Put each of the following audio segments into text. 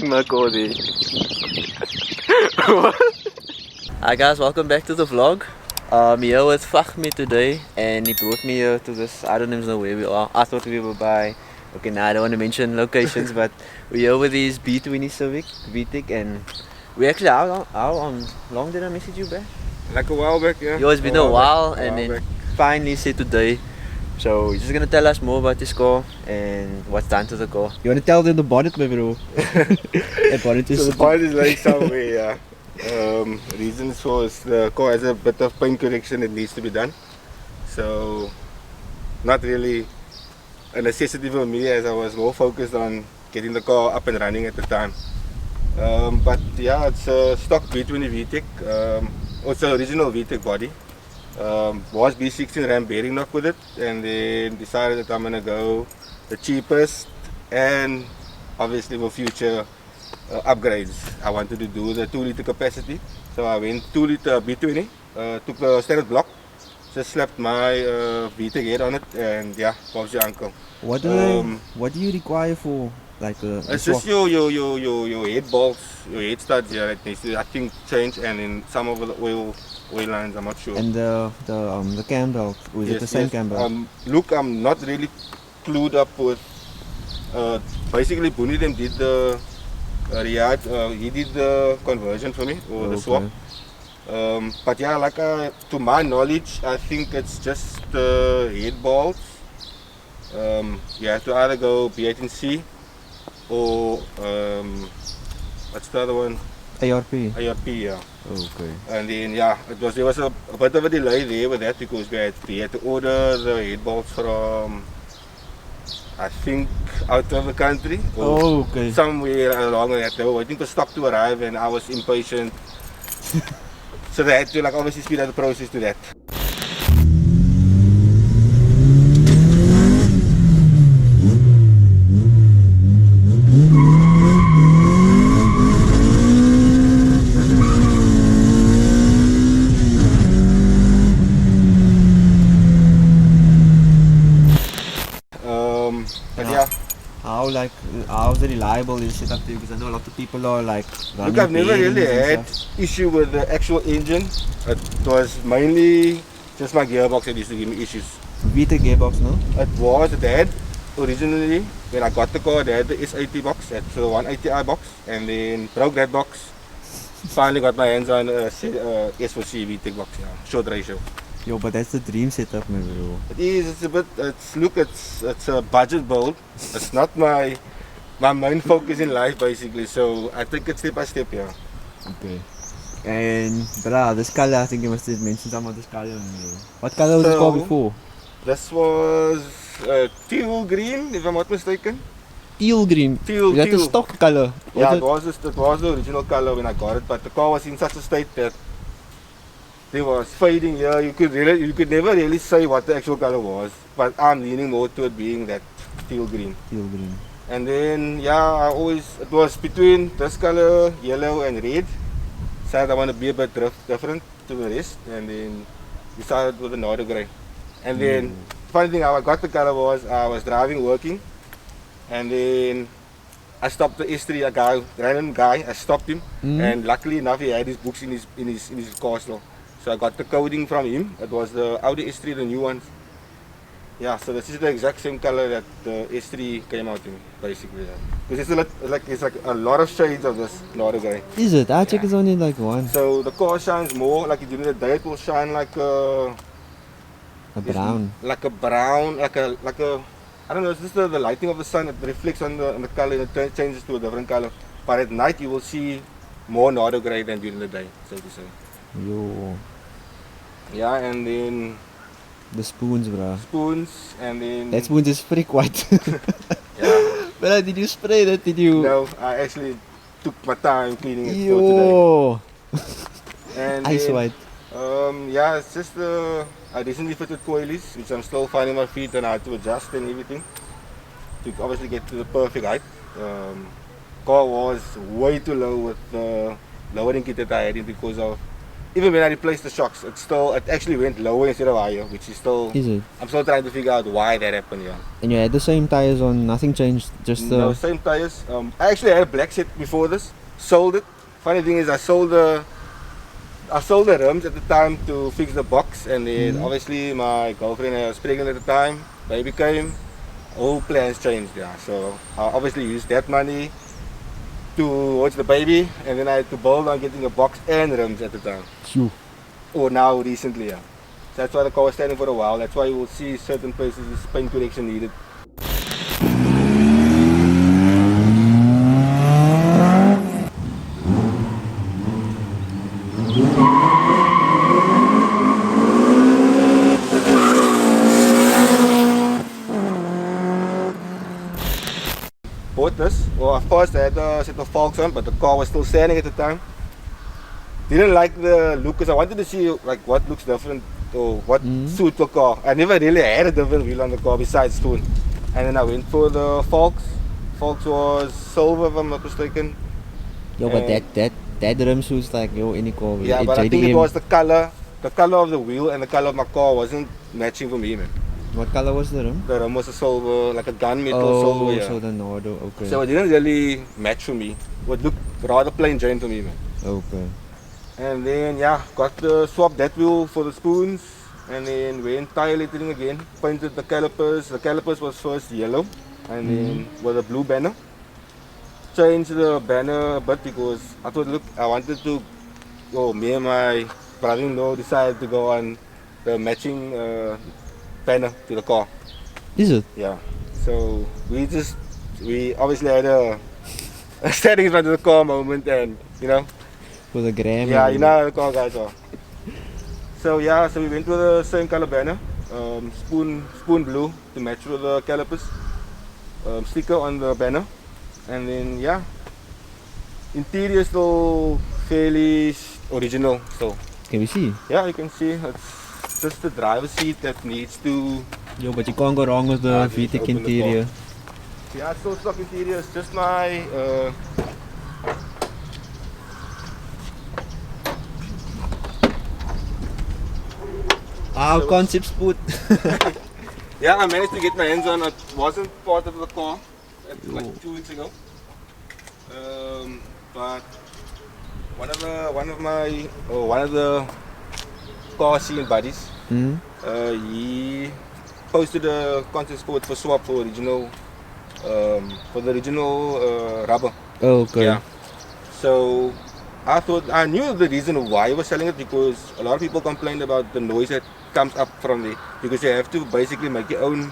parking my car there. Hi guys, welcome back to the vlog. I'm here with Fahgme today and he brought me here to this, I don't even know where we are. I thought we were by, okay now I don't want to mention locations but we're here with these B20Vtec and we actually, how long did I message you back? Like a while back, yeah. It's been a while and then finally said today. So he's just gonna tell us more about this car and what's done to the car. You wanna tell them the bonnet, my bro? The bonnet is so the bonnet is like somewhere, yeah. Reasons for is the car has a bit of paint correction that needs to be done. So not really a necessity for me as I was more focused on getting the car up and running at the time. But yeah, it's a stock B20Vtec. Also original VTEC body. Was B16 Ram bearing knock with it, and then decided that I'm gonna go the cheapest and obviously for future upgrades. I wanted to do the 2 liter capacity, so I went 2 liter B20, took the standard block, just slapped my VTEC head on it, and yeah, Bob's your uncle. What do you require for like a it's just your head bolts, your head studs here that needs to, I think, change, and in some of the oil lines, I'm not sure. And the cam belt, or is it the same cam belt? Look, I'm not really clued up with. Basically, Booney them did the Jaryd. He did the conversion for me, or the swap. But yeah, like to my knowledge, I think it's just the head bolts. You have to either go B18C or what's the other one? ARP. ARP, yeah. Okay. And then yeah, there was a bit of a delay there with that because we had to order the head bolts from, I think, out of the country. Or somewhere along that. They were waiting for stock to arrive and I was impatient. So they had to like obviously speed up the process to that. How's it reliable is it up to you? Because I know a lot of people are like look, I've never really had issue with the actual engine. It was mainly just my gearbox that used to give me issues. VTEC gearbox, no? It was, it had originally, when I got the car, they had the S80 box, that's the 180i box, and then broke that box. Finally got my hands on a S4C VTEC box, yeah, short ratio. Yo, but that's the dream setup, man, bro. It is, it's a bit, it's a budget build. It's not my main focus in life basically, so I take it step by step, yeah. Okay. And brah, this color, I think you must have mentioned some of this color. What color was this car before? This was teal green, if I'm not mistaken. Teal green? Teal. Is that the stock color? Yeah, it was the original color when I got it, but the car was in such a state that it was fading here. You could never really say what the actual color was, but I'm leaning more to it being that teal green. Teal green. And then yeah, it was between this color, yellow and red. Said I want to be a bit different to the rest, and then decided with the Nardo grey. And then funny thing, how I got the color was I was driving, working, and then I stopped the S3, a random guy. I stopped him, and luckily enough he had his books in his car still. So I got the coding from him. It was the Audi S3, the new ones. Yeah, so this is the exact same color that the S3 came out in, basically. Because it's like a lot of shades of this Nardo grey. Is it? I check it's only like one. So the car shines more, like during the day it will shine like a brown. Like a brown, like a I don't know, it's just the lighting of the sun, it reflects on the color and it changes to a different color. But at night you will see more Nardo grey than during the day, so to say. Yo. Yeah, and then the spoons, bro. Spoons, and then that spoon is pretty white. Yeah. But did you spray that? Did you? No, I actually took my time cleaning it for today. And ice white. Yeah, it's just I recently fitted coilies, which I'm still finding my feet and I had to adjust and everything to obviously get to the perfect height. Car was way too low with the lowering kit that I had in because of even when I replaced the shocks, it actually went lower instead of higher, which is still. Is it? I'm still trying to figure out why that happened. Yeah. And you had the same tires on, nothing changed, just No, same tires. I actually had a black set before this. Sold it. Funny thing is, I sold the rims at the time to fix the box, and then obviously my girlfriend was pregnant at the time. Baby came. All plans changed. Yeah. So I obviously used that money to watch the baby, and then I had to build on getting a box and rims at the time. Phew. Or now recently, yeah. So that's why the car was standing for a while. That's why you will see certain places this paint correction needed. Bought this. Well, of course, I had a set of forks on, but the car was still standing at the time. Didn't like the look because I wanted to see like what looks different or what suits the car. I never really had a different wheel on the car besides stone. And then I went for the forks. Forks was silver, if I'm not mistaken. Yo, but that rim suits like any car. Yeah, but I think it was the color of the wheel and the color of my car wasn't matching for me, man. What color was the rim? The rim was a silver, like a gunmetal silver. Yeah. So the Nardo, okay. So it didn't really match for me. It looked rather plain Jane for me, man. Okay. And then yeah, got the swap that wheel for the spoons, and then went tire lettering again. Painted the calipers. The calipers was first yellow, and then with a blue banner. Changed the banner a bit because I thought, look, I wanted to. Me and my brother-in-law decided to go on the matching banner to the car. Is it? Yeah. So we obviously had a standing in front of the car moment, and you know. For the gram. Yeah, you know how the car guys are. So yeah, so we went with the same color banner, spoon blue to match with the calipers, sticker on the banner, and then yeah, interior still fairly original. So can we see? yeah, you can see it's just the driver's seat that needs to. Yo, but you can't go wrong with the VTEC interior. Yeah, it's still stock interior. It's just my. Our concept sport. Yeah, I managed to get my hands on. It wasn't part of the car like 2 weeks ago. But one of the car scene buddies, he posted a concept sport for swap for original, for the original rubber. Oh, okay. Yeah. So I knew the reason why he was selling it, because a lot of people complained about the noise that comes up from there, because you have to basically make your own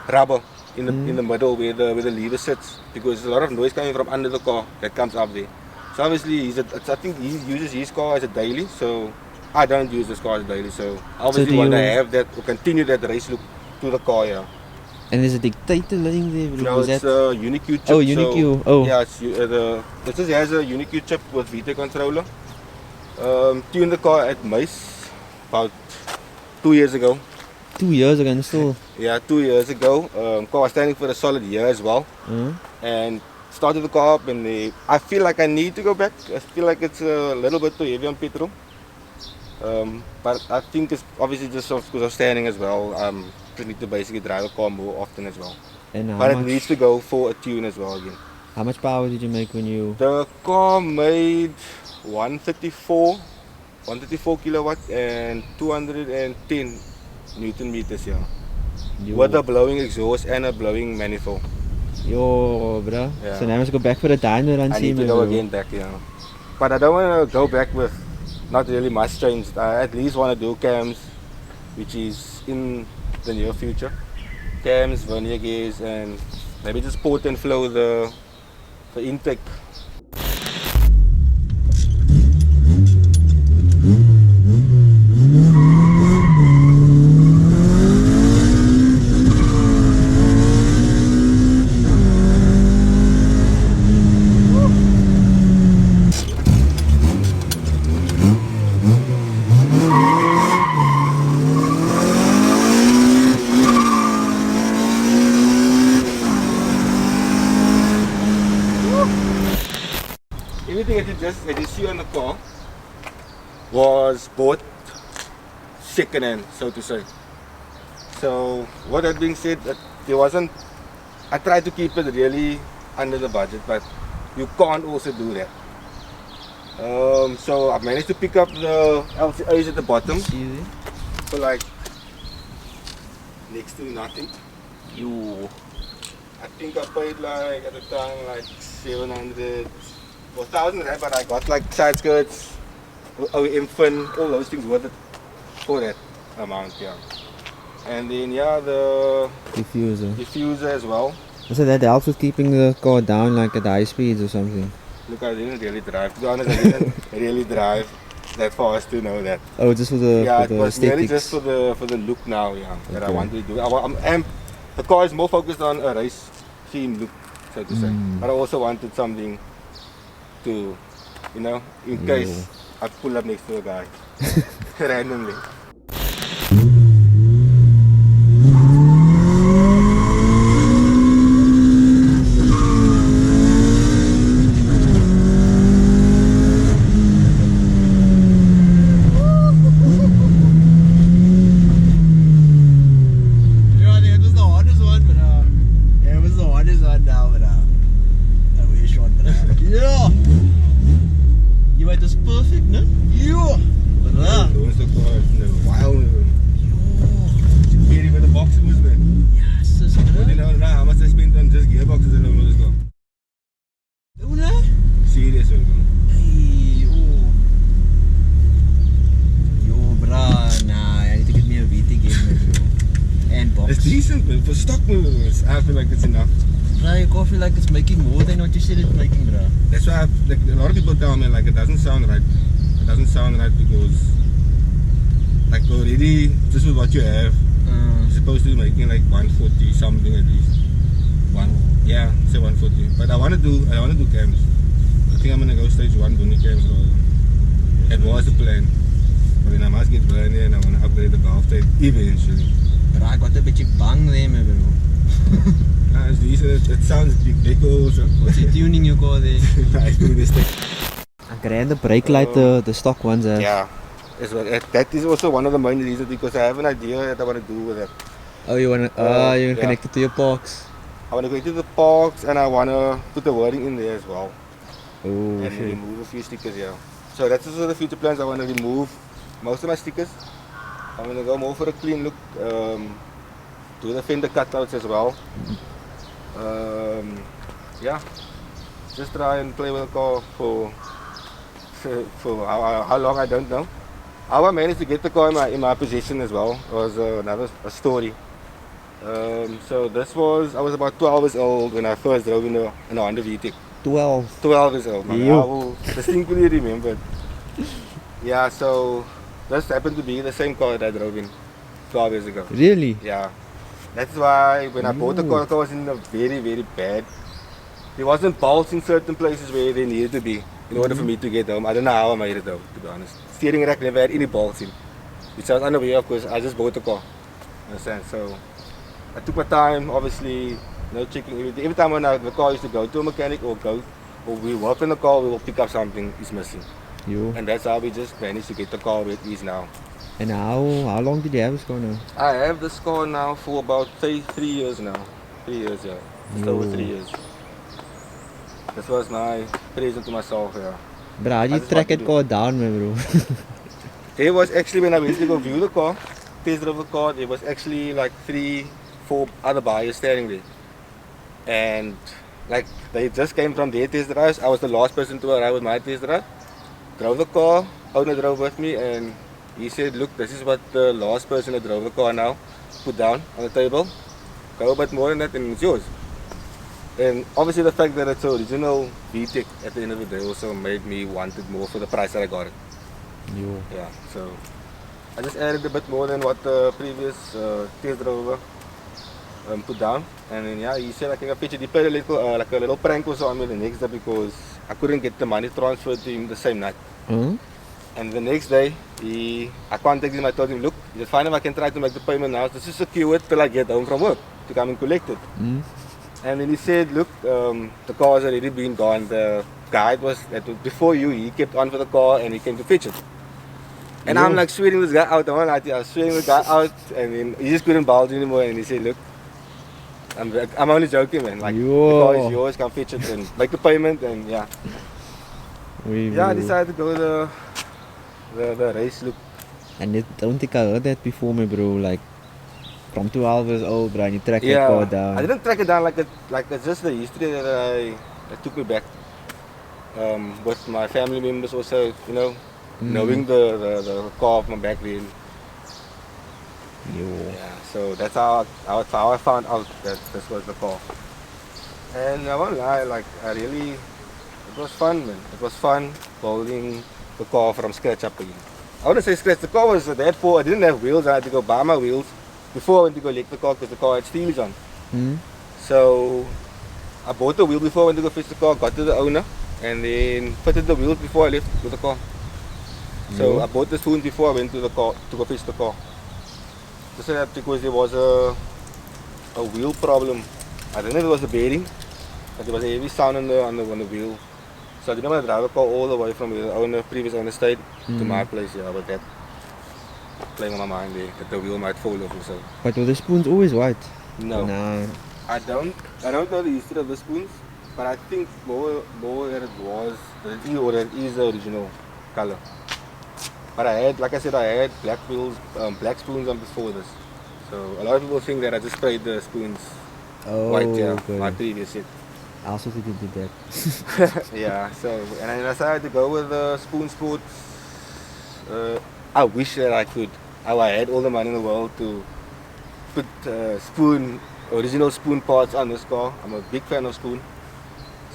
rubber in the middle where the lever sits, because there's a lot of noise coming from under the car that comes up there. So obviously I think he uses his car as a daily, so I don't use this car as a daily, so obviously want to have that or continue that race look to the car. Yeah. And there's a dictator lying there. No, it's a UniQ chip. Oh, UniQ. So, yeah, it just has a UniQ chip with VTEC controller. Tuned the car at Mice about 2 years ago. 2 years ago and still. Yeah, 2 years ago. Car was standing for a solid year as well. And started the car up, and I feel like I need to go back. I feel like it's a little bit too heavy on petrol. But I think it's obviously just because of standing as well. I need to basically drive the car more often as well. But it needs to go for a tune as well again. How much power did you make when you... The car made 134 kilowatts and 210 Newton meters, yeah. With a blowing exhaust and a blowing manifold. Yo, bro. Yeah. So now I must go back for the dyno and I see need to go again back, yeah. But I don't want to go back with not really much change. I at least want to do cams, which is in the near future. Cams, vernier gears, and maybe just port and flow the intake. Everything that you see on the car was bought second hand, so to say. So, what that being said, I tried to keep it really under the budget, but you can't also do that. So I managed to pick up the LCAs at the bottom for like next to nothing. I think I paid like at the time like 700 or 1,000 rand, but I got like side skirts, OEM fin, all those things worth it for that amount, yeah. And then the diffuser as well. So that helps with keeping the car down like at high speeds or something. Look, I didn't really drive. To be honest, I didn't really drive that fast to know that. Oh, just for the it the was merely aesthetics. just for the look now, yeah, that I Okay. wanted to do. The car is more focused on a race theme look, so to say. But I also wanted something to, in case I pull up next to a guy randomly. How much I spent on just gearboxes alone on this car. Serious one. Yo, bruh, nah, I need to get me a VT game, bro. And box. It's decent, man. For stock movements, I feel like it's enough. Bruh, your car feel like it's making more than what you said it's making, bruh. That's why a lot of people tell me like it doesn't sound right. It doesn't sound right because like already just with what you have, you're supposed to be making like 140 something at least. Say 140. But I wanna do cams. I think I'm gonna go stage 1 doing cams rather. That was the plan. But then I must get burning and I wanna upgrade the valve tape eventually. But I got a beetje bang there, man, bro. It's decent. It sounds big also. What's he tuning your car there? Nice doing this thing. I can the brake light, the stock ones have. Yeah. That is also one of the main reasons because I have an idea that I want to do with it. Oh, you wanna, you're connected to your box. I want to go into the parks and I want to put the wording in there as well. Oh, And shit. remove a few stickers, yeah. So that's also the future plans. I want to remove most of my stickers. I'm going to go more for a clean look. Do the fender cutouts as well. Yeah. Just try and play with the car for how long I don't know. How I managed to get the car in my possession as well was another story. So I was about 12 years old when I first drove in a Honda VTEC. 12. 12 years old, man. I will distinctly remember it. Yeah, so this happened to be the same car that I drove in 12 years ago. Really? Yeah. That's why when I bought the car was in a very, very bad. There wasn't bolts in certain places where they needed to be in order for me to get home. I don't know how I made it home, to be honest. Steering rack never had any bolts in, which I was unaware of because I just bought the car. Understand? So I took my time, obviously, checking everything. Every time when the car used to go to a mechanic or we work on the car, we will pick up something is missing. And that's how we just managed to get the car where it is now. And how long did you have this car now? I have this car now for about 3 years now. 3 years, yeah. Just over 3 years. This was my present to myself, yeah. But how do you track that car down, man, bro? There was actually, when I went to go view the car, test drove the car, there was actually like 3-4 other buyers standing there. And like they just came from their test drives. I was the last person to arrive with my test drive. Drove the car, owner drove with me, and he said, look, this is what the last person that drove the car now put down on the table. Go a bit more than that and it's yours. And obviously the fact that it's an original VTEC at the end of the day also made me want it more for the price that I got it. Yeah, so I just added a bit more than what the previous test driver put down. And then yeah, he said I can pitch it. He played a little prank also on me the next day because I couldn't get the money transferred to him the same night. And the next day, I contacted him, I told him, look, it's fine if I can try to make the payment now, just to secure it till I get home from work, to come and collect it. And then he said, look, the car has already been gone, the guy before you, he kept on for the car and he came to fetch it. And I'm like sweating this guy out. I won't lie to you, I was sweating this guy out, and then he just couldn't bulge anymore. And he said, "Look, I'm only joking, man. Like, the car is yours. Come fetch it and make the payment." And yeah, I decided to go the race look. And I don't think I heard that before, my bro. Like from 12 years old, bro, and you track that Yeah, car down. I didn't track it down like it's just the history that took me back. With my family members also, you know, knowing the car of my back then. Yeah, so that's how I found out that this was the car. And I won't lie, like it was fun, man. It was fun building the car from scratch up again. I wouldn't say scratch, the car was that poor. I didn't have wheels, I had to go buy my wheels before I went to go lick the car because the car had Stelliez on. So I bought the wheel before I went to go fetch the car, got to the owner, and then fitted the wheels before I left with the car. So I bought the spoon before I went to the car to go fetch the car. Just so that because there was a wheel problem. I don't know if it was a bearing, but there was a heavy sound on the wheel. So I didn't want to drive the car all the way from the previous owner state to my place. Yeah, but that playing on my mind there, that the wheel might fall off or so. But were the spoons always white? No. Nah. I don't know the history of the spoons, but I think more that it is the original color. But I had, like I said, I had black wheels, black spoons on before this. So a lot of people think that I just sprayed the spoons white, yeah, okay. my previous set. I also think you did that. Yeah, so, and I decided to go with the Spoon Sports. I wish that I could. I had all the money in the world to put original spoon parts on this car. I'm a big fan of spoon.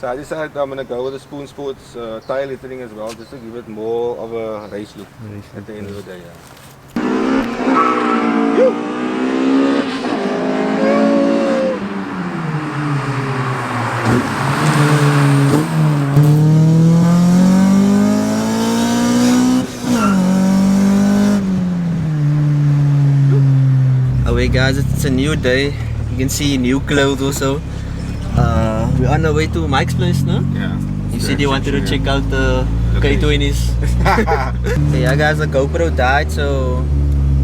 So I decided I'm going to go with the Spoon Sports tire lettering as well, just to give it more of a race look at the end of the day. Away guys, it's a new day. You can see new clothes also. We're on our way to Mike's place now. Yeah. You said you wanted to check out the K20s. So yeah guys, the GoPro died, so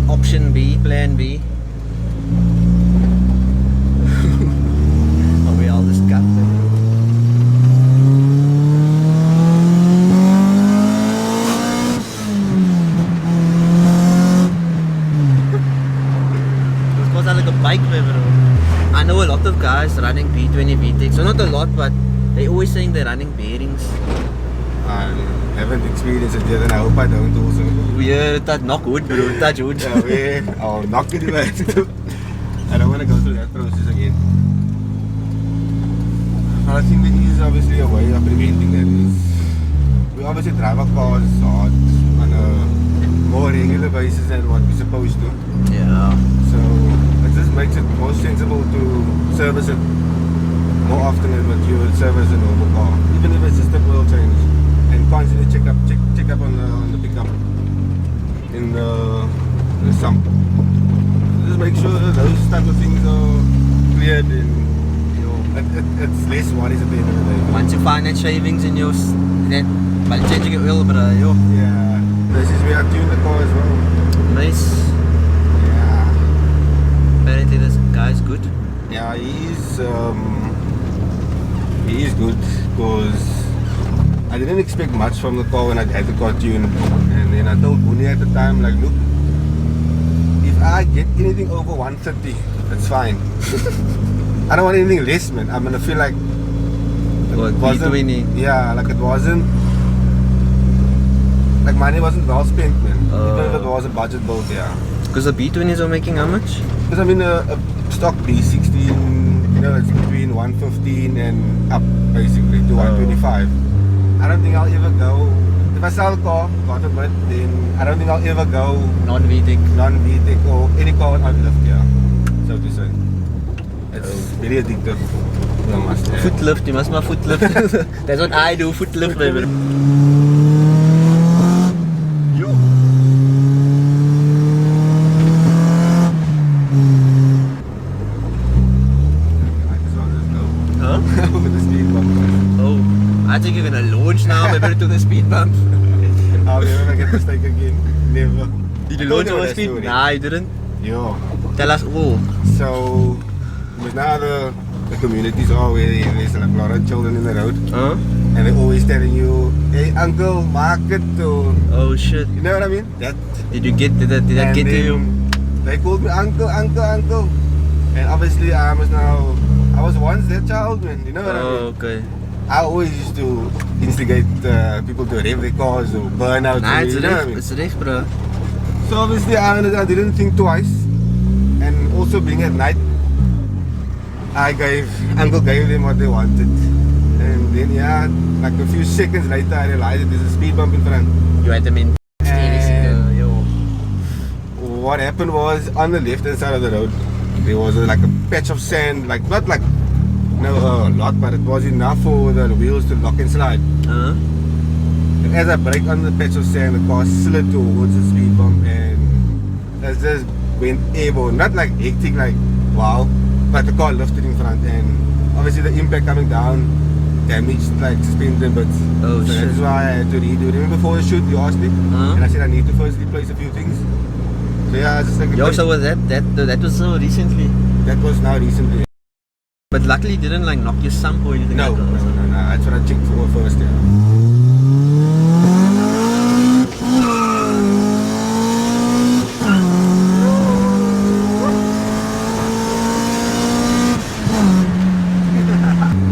option B, plan B. Away all this cut. This was like a bike driver. I know a lot of guys running B20Vtec, so not a lot, but they always saying they're running bearings. I haven't experienced it yet, and I hope I don't also. Yeah, that knock wood, bro. Touch wood. Yeah, I'll knock it away. I don't want to go through that process again. But I think there is obviously a way of preventing that. We obviously drive our cars hard on a more regular basis than what we're supposed to. Yeah. So it just makes it more sensible to service it more often than what you would service a normal car, even if it's just a oil change, and constantly check up on the pickup in the sump. Just make sure that those type of things are cleared, and you know it's less worries at the end of the day. Once you find that shavings in your that while changing your oil, bro, yo. Yeah, this is where I tune the car as well. Nice. Yeah. Apparently this guy's good. Yeah, he is good because I didn't expect much from the car when I had the car tuned, and then I told Booney at the time, like, look, if I get anything over 130, it's fine. I don't want anything less, man. I'm gonna feel like What, B20? Yeah, like it wasn't, like money wasn't well spent, man. Even if it was a budget build, yeah. Because the B20s are making how much? Because I mean a stock B16, you know, it's between 115 and up basically to 125. I don't think I'll ever go, if I sell the car, God forbid, then I don't think I'll ever go non-VTEC or any car with lift, yeah, so to say. It's very addictive. You must have. Foot lift, you must my foot lift. That's what I do, foot lift, baby. With the speed bump. Oh, I think you're gonna launch now, maybe to the speed bump. I'll never make a mistake again. Never. Did you I launch told you over that speed? story. Nah, you didn't. Yo. Tell us all. So, with now the communities are where there's like a lot of children in the road. Huh? And they're always telling you, hey uncle, market or, Oh shit. you know what I mean? That. Did that And get to then you? They called me uncle. And obviously I was once that child, man, you know what I mean? Oh, okay. I always used to instigate people to rev their cars or burn out. Nah, you know what I mean? it's recht, bro. So obviously I didn't think twice. And also being at night, uncle gave them what they wanted. And then yeah, like a few seconds later I realized that there's a speed bump in front. You had them in And yo. what happened was on the left hand side of the road, there was like a patch of sand, like not like a lot, but it was enough for the wheels to lock and slide. Huh? And as I brake on the patch of sand, the car slid towards the speed bump and it just went airborne. Not like hectic, like wow, but the car lifted in front and obviously the impact coming down damaged like suspension bits. Oh so shit. that's why I had to redo. Remember before the shoot you asked me? Huh? And I said I need to first replace a few things. So yeah, it's just like Yo, so was that was so recently. that was now recently. But luckily it didn't like knock your sump or anything No, like that. no, that's what I checked for first, yeah.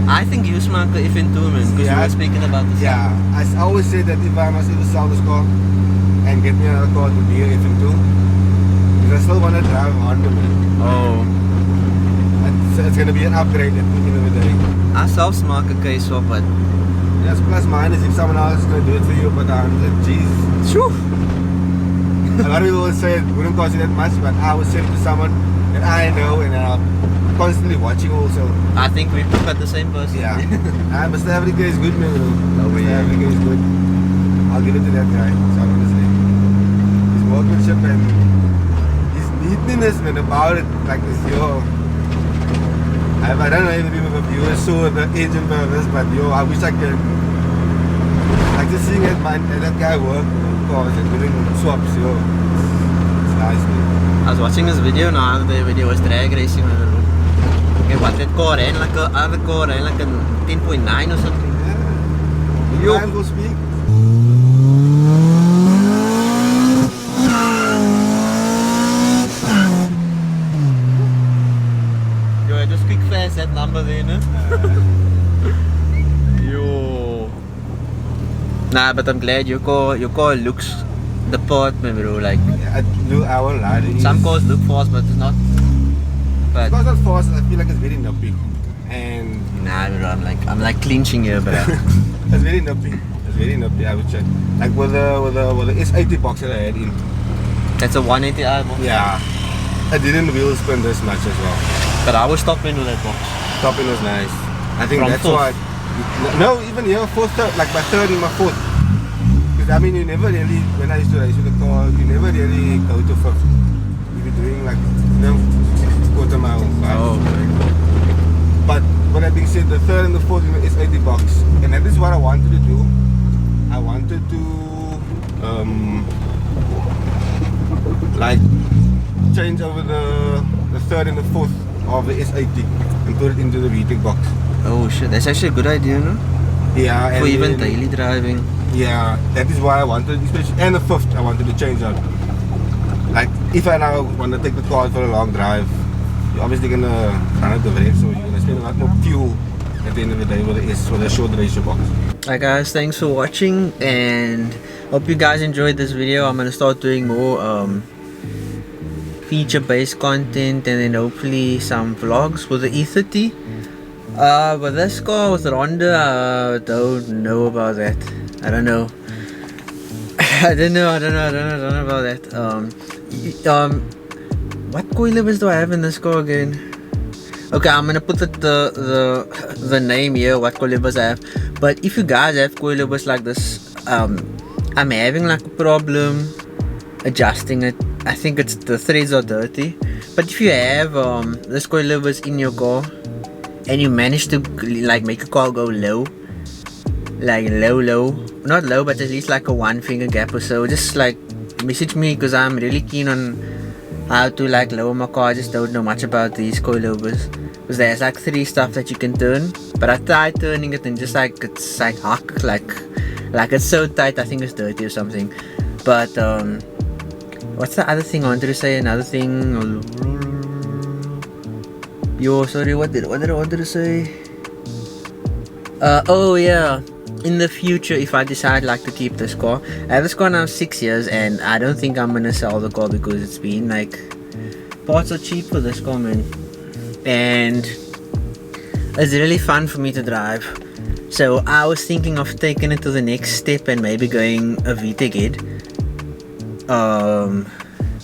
I think you smack the FN2, man, because Yeah. we were speaking about this. Yeah, I always say that if I must either sell this car and get me another car to be a FN2, because I still want to drive Honda, man. Oh. It's going to be an upgrade at the end of the day. I self smack a case swap, but Yes, plus minus if someone else is going to do it for you, but 100 G's. shoo. A lot of people would say it wouldn't cost you that much, but I would sell it to someone that I know and I'm constantly watching also. I think we picked at the same person. Yeah. Mr. Africa is good, man. Oh, Mr. yeah. Africa is good. I'll give it to that guy. So honestly, his workmanship and his neatness, man, about it, like this, yo. I don't know if the viewers saw the engine of this, but yo, I wish I could. Like just seeing that guy work, cars and doing swaps, yo. It's nice, man. I was watching this video now, the video was drag racing on the road. Okay, what that car ran like a other car ran like a 10.9 or something. Yeah. Yo. Time will speak. Yo, just quick fast that number there, no? Yo. Nah, but I'm glad your car looks the part, man, bro. Like I won't lie. It some is- cars look fast, but it's not. But Because of fast, I feel like it's very nippy. And nah, bro, I'm like clinching here, bro. it's very nippy. It's very nippy, I would say. Like with the S80 box that I had in. That's a 180i box. Yeah. I didn't wheel spin this much as well. But I was top end with that box. Top end was nice. I think From that's fourth? why. No, even here, fourth, third, like my third and my fourth. Because I mean, you never really, when I used to race with the car, you never really go to fifth. If you're doing like, you know, quarter mile. Oh, okay. But with that being said, the third and the fourth in the S80 box, and that is what I wanted to do. I wanted to like change over the third and the fourth of the S80 and put it into the VTEC box. Oh shit, that's actually a good idea, no? Yeah, and For even then- daily driving. Yeah, that is why I wanted, especially, and the fifth, I wanted to change out. Like, if I now want to take the car for a long drive, you're obviously gonna run out of range, so you're gonna spend a lot more fuel at the end of the day with the short ratio box. Alright guys, thanks for watching and hope you guys enjoyed this video. I'm gonna start doing more feature based content and then hopefully some vlogs with the E30. But this car with the Honda, I don't know about that. I don't know. I don't know about that. What coilovers do I have in this car again? Okay, I'm gonna put the name here, what coilovers I have. But if you guys have coilovers like this, I'm having like a problem adjusting it. I think it's the threads are dirty. But if you have this coilovers in your car and you manage to like make a car go low, like low, not low, but at least like a 1 finger gap or so, just like message me, because I'm really keen on how to like lower my car. I just don't know much about these coilovers, because there's like 3 stuff that you can turn, but I tried turning it and just like it's like huck, like it's so tight. I think it's dirty or something. But what's the other thing I wanted to say? Another thing. Yo, sorry, what did I wanted to say? Oh yeah, in the future, if I decide like to keep this car, I have this car now 6 years, and I don't think I'm gonna sell the car, because it's been like, parts are cheap for this car, man, and it's really fun for me to drive. So I was thinking of taking it to the next step and maybe going a VTEC head.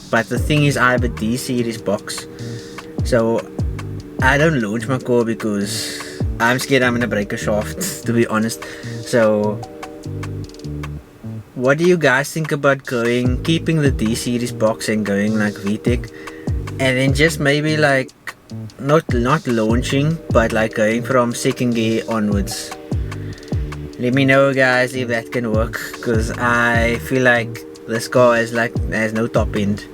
But the thing is, I have a D series box, so I don't launch my car because I'm scared I'm gonna break a shaft, to be honest. So what do you guys think about keeping the D series box and going like VTEC, and then just maybe like not launching, but like going from second gear onwards? Let me know, guys, if that can work, because I feel like this car has no top end.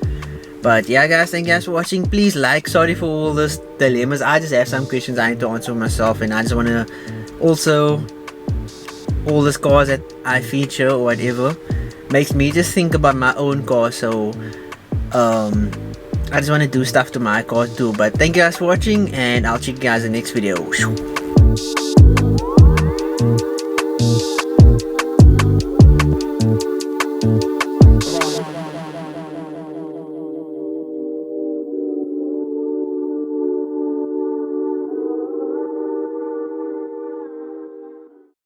But yeah, guys, thank you guys for watching. Please like. Sorry for all this dilemmas. I just have some questions I need to answer myself, and I just want to also, all the cars that I feature or whatever makes me just think about my own car. So I just want to do stuff to my car too. But thank you guys for watching, and I'll check you guys in the next video.